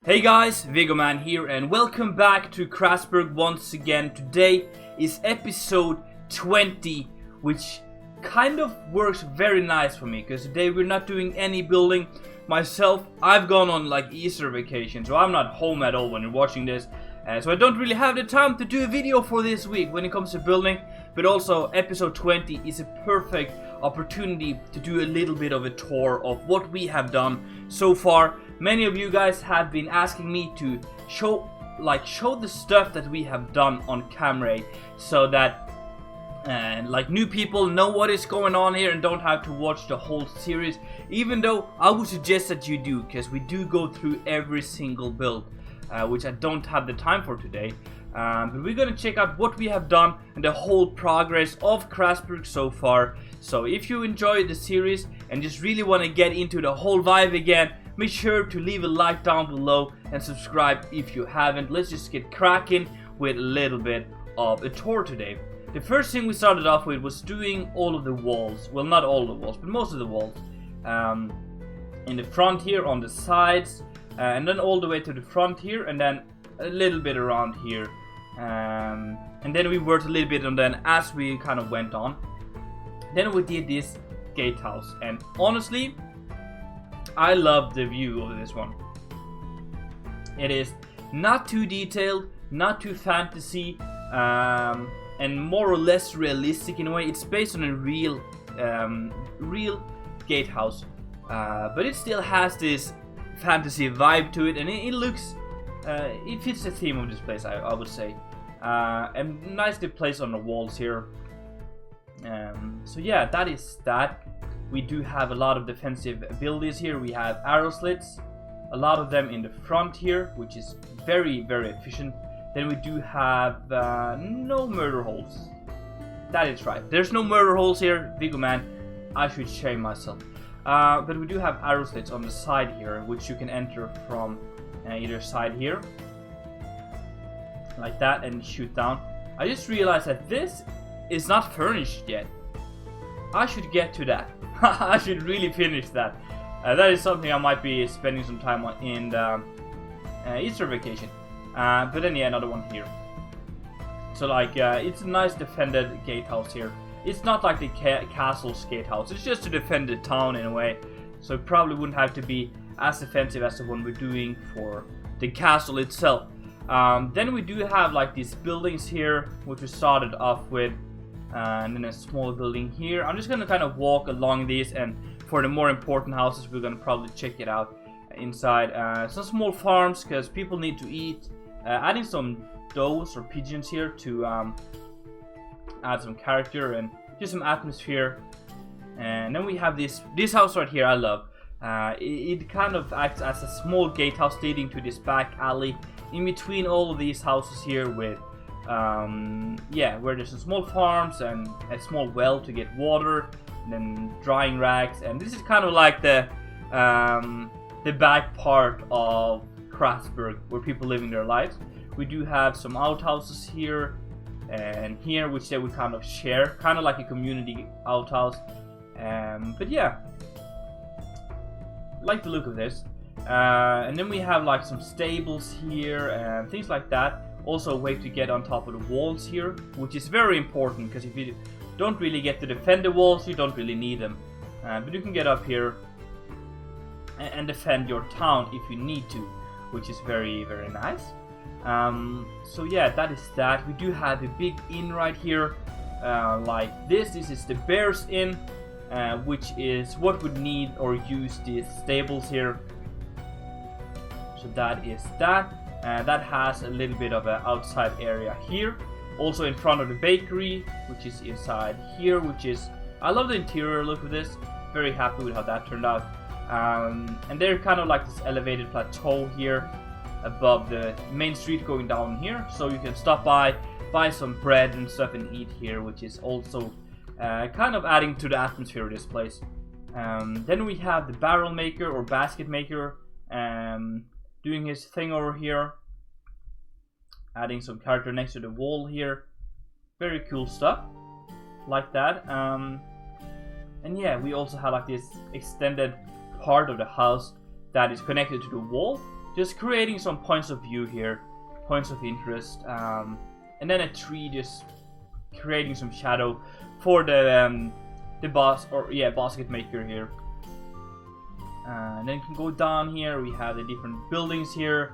Hey guys, Vigoman here and welcome back to Crasburg once again. Today is episode 20, which kind of works very nice for me because today we're not doing any building. Myself, I've gone on like Easter vacation, so I'm not home at all when you're watching this. So I don't really have the time to do a video for this week when it comes to building. But also episode 20 is a perfect opportunity to do a little bit of a tour of what we have done so far. Many of you guys have been asking me to show the stuff that we have done on camera, so that like new people know what is going on here and don't have to watch the whole series. Even though I would suggest that you do, because we do go through every single build, which I don't have the time for today. But we're gonna check out what we have done and the whole progress of Crasburg so far. So if you enjoy the series and just really want to get into the whole vibe again, make sure to leave a like down below and subscribe if you haven't. Let's just get cracking with a little bit of a tour today. The first thing we started off with was doing all of the walls. Well, not all the walls, but most of the walls. In the front here, on the sides, and then all the way to the front here, and then a little bit around here. And then we worked a little bit on that as we kind of went on. Then we did this gatehouse, and honestly, I love the view of this one. It is not too detailed, not too fantasy, and more or less realistic in a way. It's based on a real gatehouse, but it still has this fantasy vibe to it, and it looks, it fits the theme of this place, I would say. And nicely placed on the walls here. So yeah, that is that. We do have a lot of defensive abilities here. We have arrow slits, a lot of them in the front here, which is very, very efficient. Then we do have no murder holes. That is right. There's no murder holes here. Big man, I should shame myself. But we do have arrow slits on the side here, which you can enter from either side here, like that, and shoot down. I just realized that this is not furnished yet. I should get to that. I should really finish that. That is something I might be spending some time on in the Easter vacation. But then yeah, another one here. So like, it's a nice defended gatehouse here. It's not like the castle's gatehouse. It's just to defend the town in a way. So it probably wouldn't have to be as defensive as the one we're doing for the castle itself. Then we do have like these buildings here, which we started off with. And then a small building here. I'm just gonna kind of walk along these, and for the more important houses we're gonna probably check it out inside. Some small farms because people need to eat. Adding some does or pigeons here to add some character and just some atmosphere. And then we have this house right here. I love. It kind of acts as a small gatehouse leading to this back alley in between all of these houses here, with yeah, where there's some small farms and a small well to get water, and then drying racks. And this is kind of like the back part of Crasburg, where people living their lives. We do have some outhouses here and here, which they would kind of share, kind of like a community outhouse. But yeah, like the look of this. And then we have like some stables here and things like that. Also a way to get on top of the walls here, which is very important, because if you don't really get to defend the walls, you don't really need them. But you can get up here and defend your town if you need to, which is very, very nice. So yeah, that is that. We do have a big inn right here, like this. This is the Bear's Inn, which is what would need or use these stables here. So that is that. That has a little bit of an outside area here. Also in front of the bakery, which is inside here, which is, I love the interior look of this. Very happy with how that turned out. And they're kind of like this elevated plateau here above the main street going down here. So you can stop by, buy some bread and stuff and eat here, which is also kind of adding to the atmosphere of this place. Then we have the barrel maker or basket maker doing his thing over here, adding some character next to the wall here. Very cool stuff, like that. And yeah, we also have like this extended part of the house that is connected to the wall, just creating some points of view here, points of interest, and then a tree, just creating some shadow for the boss, or yeah, basket maker here. And then you can go down here. We have the different buildings here.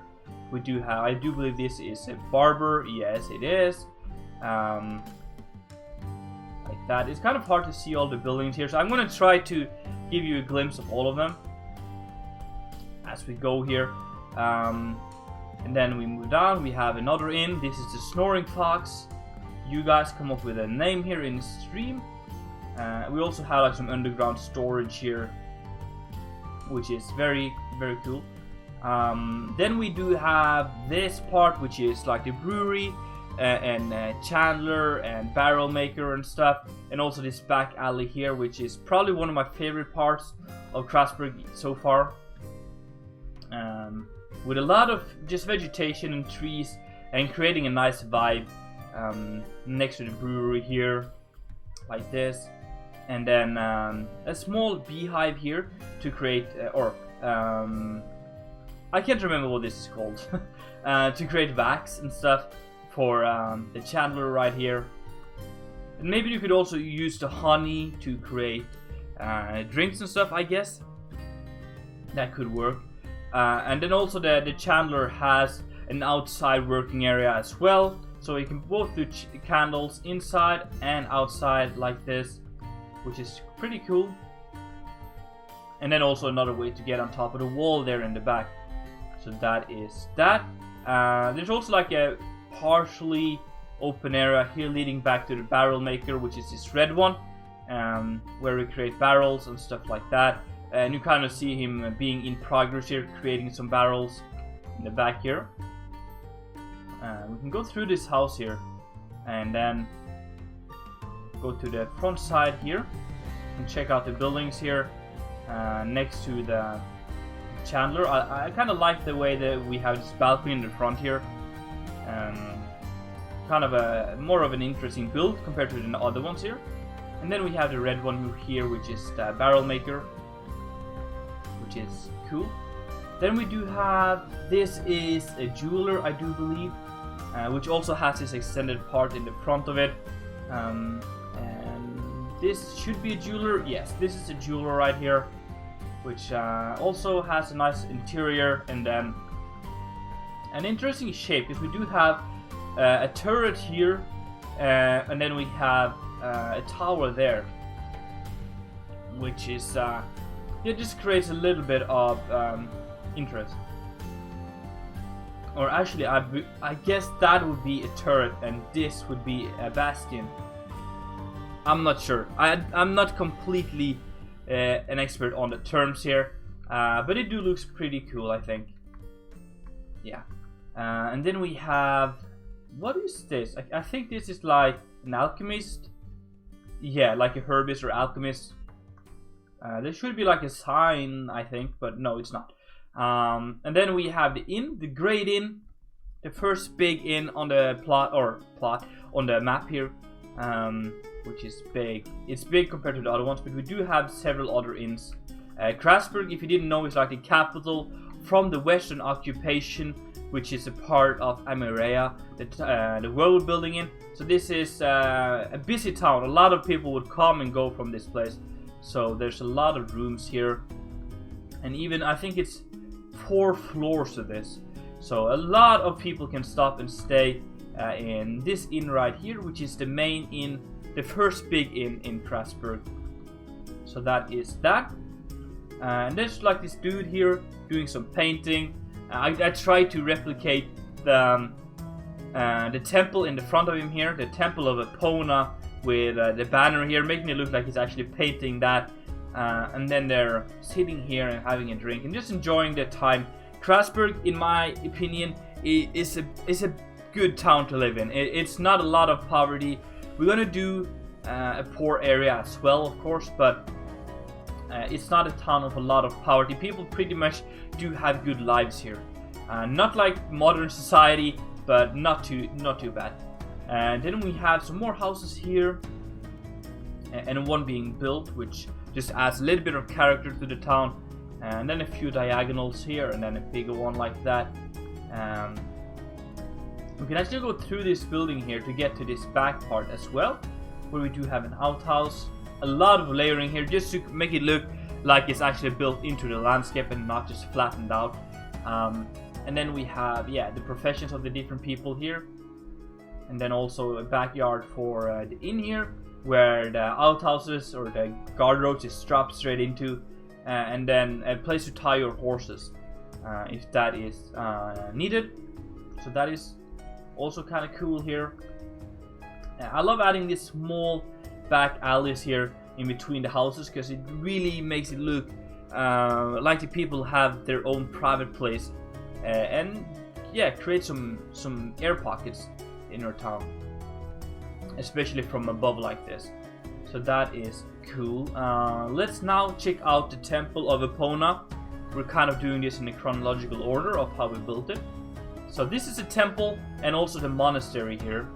We do have, I do believe this is a barber. Yes, it is. Like that. It's kind of hard to see all the buildings here, so I'm gonna try to give you a glimpse of all of them as we go here. And then we move down. We have another inn. This is the Snoring Fox. You guys come up with a name here in the stream. We also have like some underground storage here, which is very, very cool. Then we do have this part, which is like the brewery and chandler and barrel maker and stuff, and also this back alley here, which is probably one of my favorite parts of Crasburg so far. With a lot of just vegetation and trees and creating a nice vibe next to the brewery here, like this. And then a small beehive here to create, I can't remember what this is called, to create wax and stuff for the chandler right here. And maybe you could also use the honey to create drinks and stuff, I guess. That could work. And then also the chandler has an outside working area as well, so you can both do candles inside and outside like this, which is pretty cool. And then also another way to get on top of the wall there in the back. So that is that. There's also like a partially open area here leading back to the barrel maker, which is this red one, where we create barrels and stuff like that. And you kind of see him being in progress here, creating some barrels in the back here. We can go through this house here and then go to the front side here and check out the buildings here next to the chandler. I kind of like the way that we have this balcony in the front here. Kind of a more of an interesting build compared to the other ones here. And then we have the red one here, which is the barrel maker, which is cool. Then we do have, this is a jeweler, I do believe, which also has this extended part in the front of it. And this should be a jeweler. Yes, this is a jeweler right here, which also has a nice interior and an interesting shape, because we do have a turret here, and then we have a tower there, which is it just creates a little bit of interest. Or actually, I guess that would be a turret and this would be a bastion. I'm not sure. I'm not completely an expert on the terms here, but it do looks pretty cool, I think. Yeah. And then we have, what is this? I think this is like an alchemist. Yeah, like a herbalist or alchemist. There should be like a sign, I think, but no, it's not. And then we have the inn, the Great Inn, the first big inn on the plot on the map here, which is big. It's big compared to the other ones, but we do have several other inns. Crasburg, if you didn't know, is like the capital from the Western occupation, which is a part of Amirea, the world we're building in. So this is a busy town. A lot of people would come and go from this place. So there's a lot of rooms here, and even I think it's 4 floors to this. So a lot of people can stop and stay in this inn right here, which is the main inn, the first big inn in Crasburg. So that is that. And there's like this dude here doing some painting. I tried to replicate the temple in the front of him here, the temple of Epona, with the banner here, making it look like he's actually painting that. And then they're sitting here and having a drink and just enjoying their time. Crasburg, in my opinion, is a good town to live in. It's not a lot of poverty. We're gonna do a poor area as well, of course, but it's not a town of a lot of poverty. People pretty much do have good lives here. Not like modern society, but not too bad. And then we have some more houses here, and one being built, which just adds a little bit of character to the town. and then a few diagonals here, and then a bigger one like that. We can actually go through this building here to get to this back part as well, where we do have an outhouse. A lot of layering here just to make it look like it's actually built into the landscape and not just flattened out. And then we have, yeah, the professions of the different people here, and then also a backyard for the inn here, where the outhouses or the guard roads is strapped straight into, and then a place to tie your horses if that is needed. So that is also kind of cool here. I love adding these small back alleys here in between the houses, because it really makes it look like the people have their own private place, and yeah, create some air pockets in our town, especially from above like this. So that is cool. Let's now check out the Temple of Epona. We're kind of doing this in the chronological order of how we built it. So this is a temple and also the monastery here.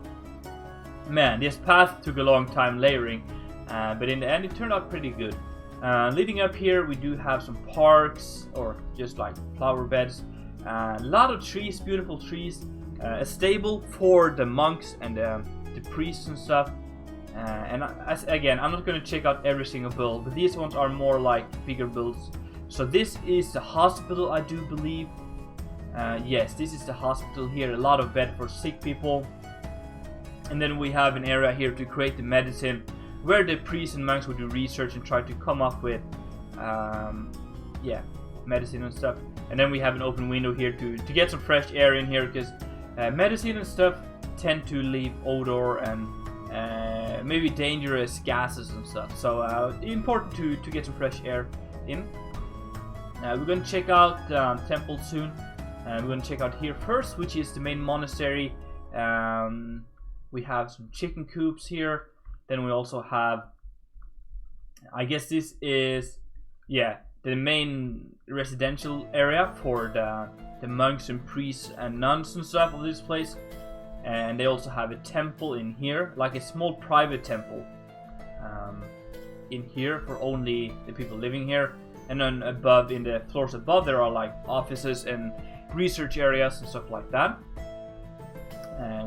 Man, this path took a long time layering, but in the end it turned out pretty good. Leading up here we do have some parks, or just like flower beds, a lot of trees, beautiful trees, a stable for the monks and the priests and stuff. Again, I'm not going to check out every single build, but these ones are more like bigger builds. So this is the hospital, I do believe. Yes, this is the hospital here, a lot of bed for sick people. And then we have an area here to create the medicine, where the priests and monks would do research and try to come up with yeah, medicine and stuff. And then we have an open window here to get some fresh air in here, because medicine and stuff tend to leave odor and maybe dangerous gases and stuff. So important to get some fresh air in. We're going to check out the temple soon. We're going to check out here first, which is the main monastery. We have some chicken coops here. Then we also have, I guess this is, yeah, the main residential area for the monks and priests and nuns and stuff of this place. And they also have a temple in here, like a small private temple in here for only the people living here. And then above, in the floors above, there are like offices and research areas and stuff like that.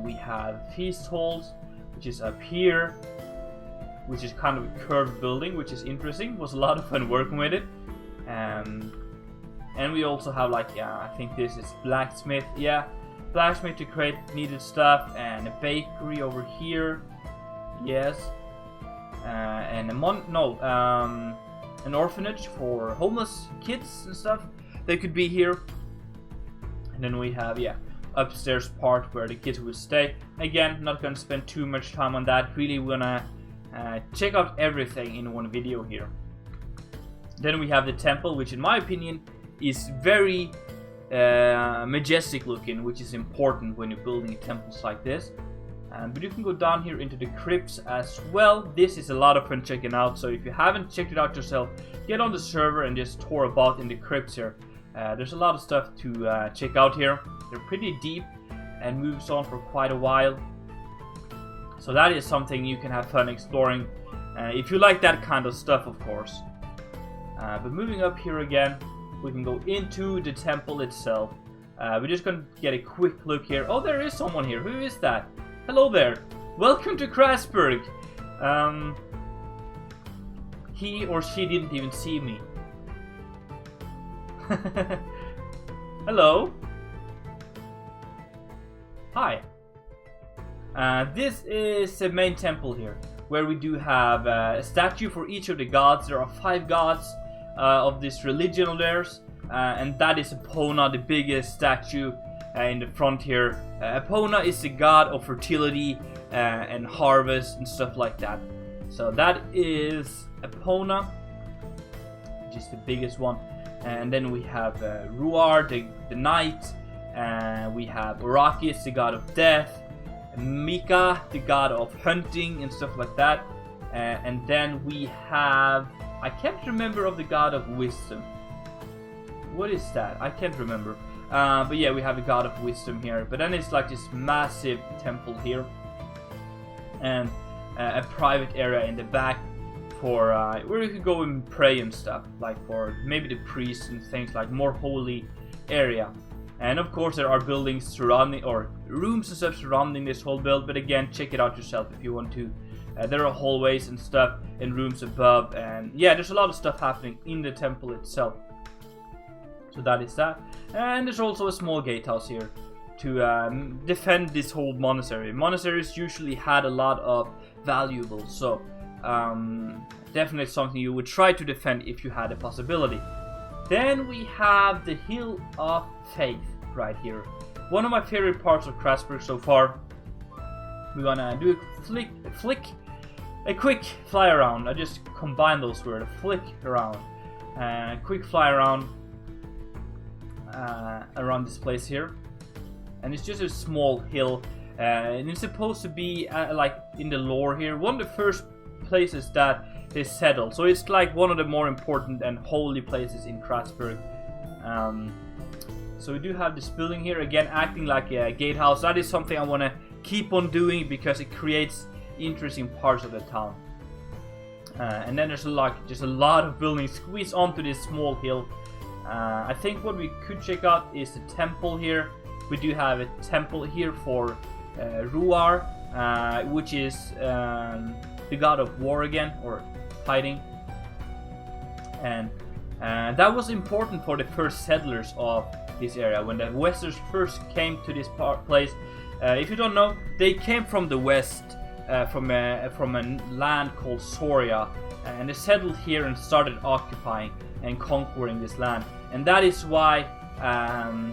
We have feast halls, which is up here, which is kind of a curved building, which is interesting. It was a lot of fun working with it. And we also have, like, yeah, I think this is blacksmith. Yeah, blacksmith to create needed stuff, and a bakery over here. Yes, and an orphanage for homeless kids and stuff. They could be here. And then we have, yeah, upstairs part where the kids will stay. Again, not gonna spend too much time on that. Really wanna check out everything in one video here. Then we have the temple, which in my opinion is very majestic looking, which is important when you're building temples like this. But you can go down here into the crypts as well. This is a lot of fun checking out, so if you haven't checked it out yourself, get on the server and just tour about in the crypts here. There's a lot of stuff to check out here. They're pretty deep and moves on for quite a while, so that is something you can have fun exploring if you like that kind of stuff, of course. But moving up here again, we can go into the temple itself. We're just gonna get a quick look here. Oh, there is someone here. Who is that? Hello there. Welcome to Crasburg. He or she didn't even see me. Hello. Hi. This is the main temple here, where we do have a statue for each of the gods. There are 5 gods of this religion of theirs, and that is Epona, the biggest statue in the front here. Epona is the god of fertility and harvest and stuff like that. So that is Epona, which is the biggest one. And then we have Ruar, the knight. We have Orakis, the god of death. Mika, the god of hunting and stuff like that. And then we have, I can't remember of the god of wisdom. What is that? I can't remember. But yeah, we have a god of wisdom here. But then it's like this massive temple here, and a private area in the back for where you could go and pray and stuff, like for maybe the priests and things, like more holy area. And of course there are buildings surrounding, or rooms and stuff surrounding this whole build, but again, check it out yourself if you want to. There are hallways and stuff and rooms above, and yeah, there's a lot of stuff happening in the temple itself. So that is that. And there's also a small gatehouse here to defend this whole monastery. Monasteries usually had a lot of valuables, so definitely something you would try to defend if you had a possibility. Then we have the Hill of Faith right here. One of my favorite parts of Crasburg so far. We're gonna do a quick fly around. I just combine those words, flick around. Quick fly around this place here. And it's just a small hill. And it's supposed to be, like in the lore here, one of the first places that they settled. So it's like one of the more important and holy places in Crasburg. So we do have this building here, again acting like a gatehouse. That is something I want to keep on doing because it creates interesting parts of the town. And then there's just a lot of buildings squeezed onto this small hill. I think what we could check out is the temple here. We do have a temple here for Ruar, which is the god of war again, or fighting. And that was important for the first settlers of this area. When the Westers first came to this place, if you don't know, they came from the west, from a land called Soria, and they settled here and started occupying and conquering this land. And that is why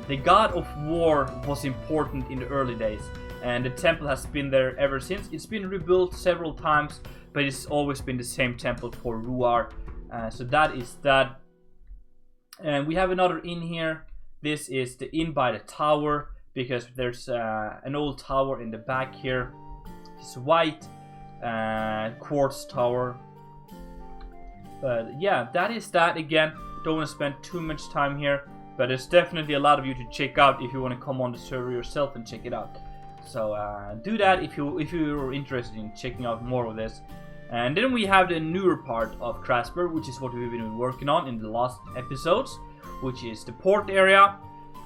the god of war was important in the early days. And the temple has been there ever since. It's been rebuilt several times, but it's always been the same temple for Ruar. So that is that. And we have another inn here. This is the inn by the tower, because there's an old tower in the back here. It's white quartz tower. But yeah, that is that again. Don't want to spend too much time here, but there's definitely a lot of you to check out if you want to come on the server yourself and check it out. So do that if you're interested in checking out more of this. And then we have the newer part of Crasburg, which is what we've been working on in the last episodes, which is the port area,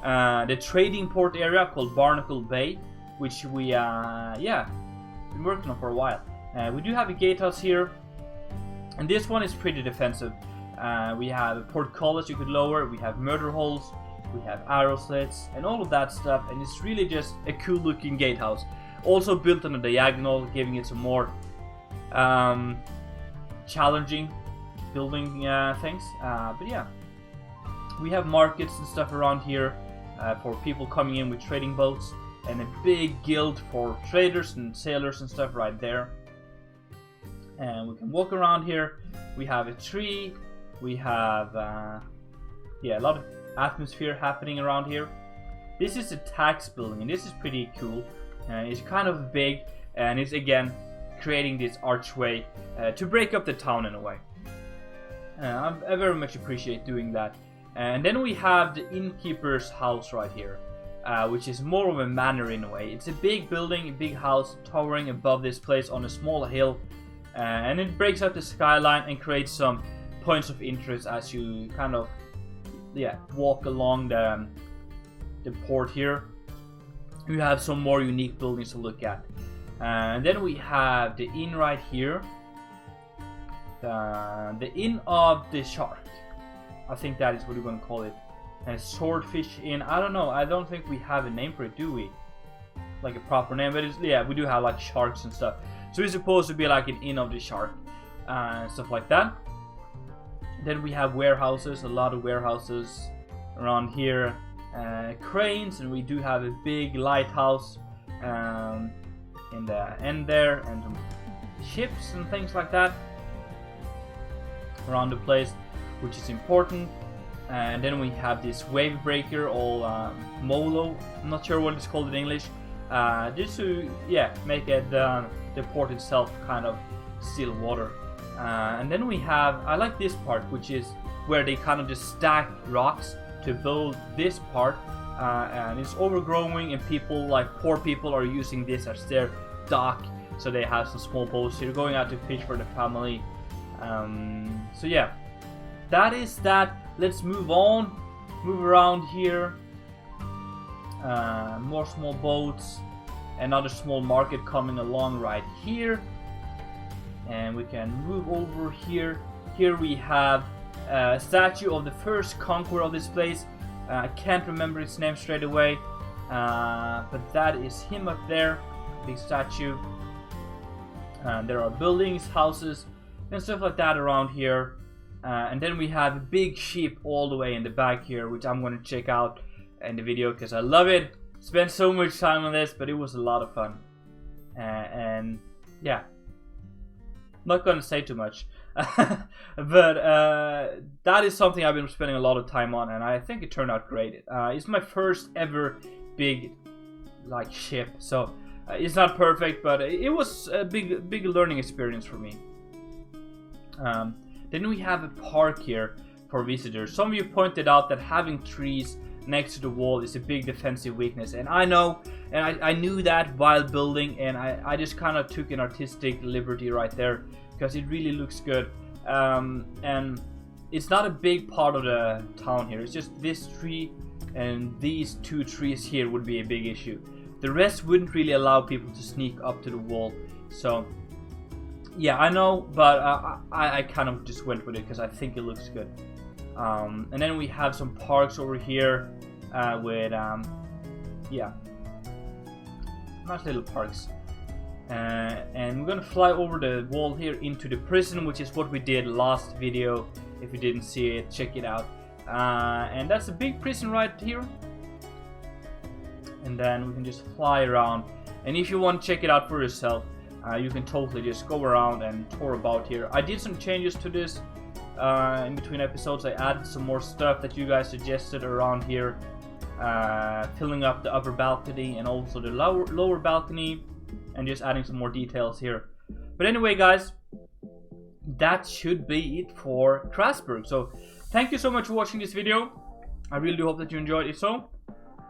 the trading port area called Barnacle Bay, which we been working on for a while. We do have a gatehouse here, and this one is pretty defensive. We have a portcullis you could lower, we have murder holes, we have arrow slits, and all of that stuff, and it's really just a cool looking gatehouse. Also built on a diagonal, giving it some more challenging building things. But yeah, we have markets and stuff around here for people coming in with trading boats, and a big guild for traders and sailors and stuff right there. And we can walk around here. We have a tree. We have a lot of atmosphere happening around here. This is a tax building, and this is pretty cool. It's kind of big, and it's again creating this archway to break up the town in a way. I very much appreciate doing that. And then we have the innkeeper's house right here, which is more of a manor in a way. It's a big building, a big house towering above this place on a small hill, and it breaks up the skyline and creates some points of interest as you kind of walk along the port here. You have some more unique buildings to look at. And then we have the inn right here, the Inn of the Shark. I think that is what we're going to call it. And Swordfish Inn. I don't know. I don't think we have a name for it, do we? Like a proper name. But we do have like sharks and stuff. So it's supposed to be like an Inn of the Shark. Stuff like that. Then we have warehouses. A lot of warehouses around here. Cranes. And we do have a big lighthouse in the end there. And some ships and things like that around the place, which is important. And then we have this wave breaker, or molo, I'm not sure what it's called in English, just to make it the port itself kind of still water. And then we have, I like this part, which is where they kind of just stack rocks to build this part, and it's overgrowing, and people, like poor people, are using this as their dock, so they have some small boats here going out to fish for the family. So yeah, that is that. Let's move on, move around here. More small boats, another small market coming along right here, and we can move over here. Here we have a statue of the first conqueror of this place. I can't remember its name straight away, but that is him up there, big statue. There are buildings, houses, and stuff like that around here. And then we have a big ship all the way in the back here, which I'm going to check out in the video because I love it. Spent so much time on this, but it was a lot of fun. And yeah, not going to say too much. But that is something I've been spending a lot of time on, and I think it turned out great. It's my first ever big like ship, so it's not perfect, but it was a big learning experience for me. Then we have a park here for visitors. Some of you pointed out that having trees next to the wall is a big defensive weakness, and I know, and I knew that while building, and I just kind of took an artistic liberty right there because it really looks good. And it's not a big part of the town here. It's just this tree and these two trees here would be a big issue. The rest wouldn't really allow people to sneak up to the wall. So yeah, I know, but I kind of just went with it because I think it looks good. And then we have some parks over here with yeah, nice little parks. And we're gonna fly over the wall here into the prison, which is what we did last video. If you didn't see it, check it out. And that's a big prison right here. And then we can just fly around. And if you want to check it out for yourself, you can totally just go around and tour about here. I did some changes to this in between episodes. I added some more stuff that you guys suggested around here, filling up the upper balcony and also the lower balcony, and just adding some more details here. But anyway, guys, that should be it for Crasburg. So thank you so much for watching this video. I really do hope that you enjoyed it. So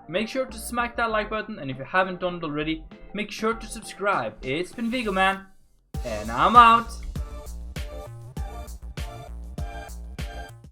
make sure to smack that like button, and if you haven't done it already, make sure to subscribe. It's been Vigo Man, and I'm out.